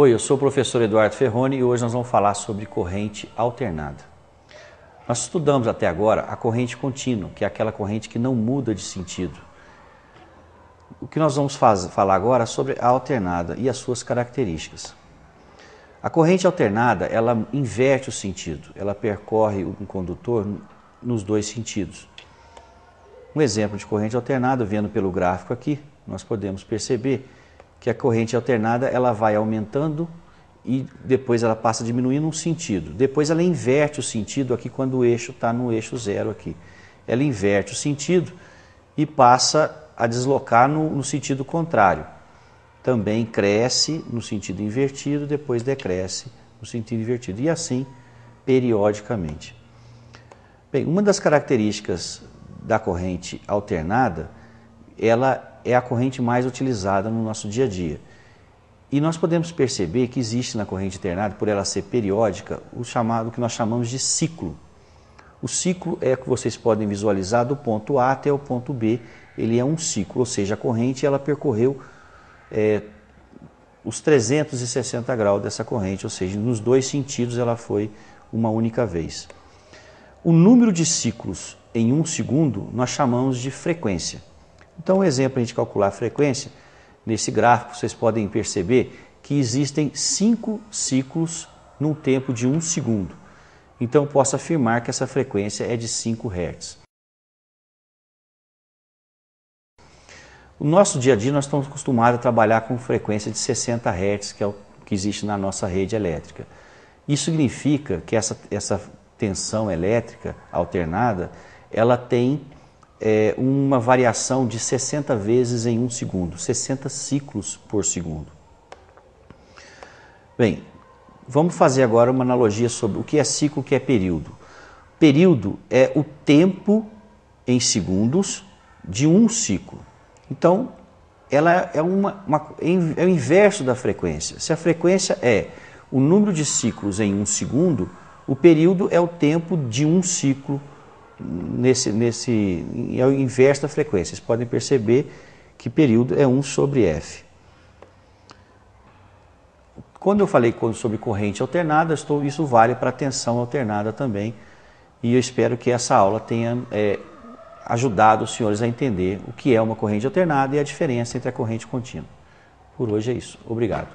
Oi, eu sou o professor Eduardo Ferroni e hoje nós vamos falar sobre corrente alternada. Nós estudamos até agora a corrente contínua, que é aquela corrente que não muda de sentido. O que nós vamos falar agora é sobre a alternada e as suas características. A corrente alternada, ela inverte o sentido, ela percorre um condutor nos dois sentidos. Um exemplo de corrente alternada, vendo pelo gráfico aqui, nós podemos perceber que a corrente alternada ela vai aumentando e depois ela passa a diminuir num sentido. Depois ela inverte o sentido aqui quando o eixo está no eixo zero aqui. Ela inverte o sentido e passa a deslocar no sentido contrário. Também cresce no sentido invertido, depois decresce no sentido invertido. E assim, periodicamente. Bem, uma das características da corrente alternada, ela é a corrente mais utilizada no nosso dia a dia. E nós podemos perceber que existe na corrente alternada, por ela ser periódica, o que nós chamamos de ciclo. O ciclo é o que vocês podem visualizar do ponto A até o ponto B. Ele é um ciclo, ou seja, a corrente ela percorreu os 360 graus dessa corrente, ou seja, nos dois sentidos ela foi uma única vez. O número de ciclos em um segundo nós chamamos de frequência. Então, um exemplo para a gente calcular a frequência, nesse gráfico vocês podem perceber que existem 5 ciclos num tempo de 1 segundo. Então, eu posso afirmar que essa frequência é de 5 Hz. No nosso dia a dia, nós estamos acostumados a trabalhar com frequência de 60 Hz, que é o que existe na nossa rede elétrica. Isso significa que essa tensão elétrica alternada, ela tem uma variação de 60 vezes em 1 segundo, 60 ciclos por segundo. Bem, vamos fazer agora uma analogia sobre o que é ciclo e o que é período. Período é o tempo em segundos de um ciclo. Então, ela é o inverso da frequência. Se a frequência é o número de ciclos em 1 segundo, o período é o tempo de um ciclo. É o inverso da frequência. Vocês podem perceber que período é 1 sobre F. Quando eu falei sobre corrente alternada, isso vale para tensão alternada também. E eu espero que essa aula tenha ajudado os senhores a entender o que é uma corrente alternada e a diferença entre a corrente contínua. Por hoje é isso. Obrigado.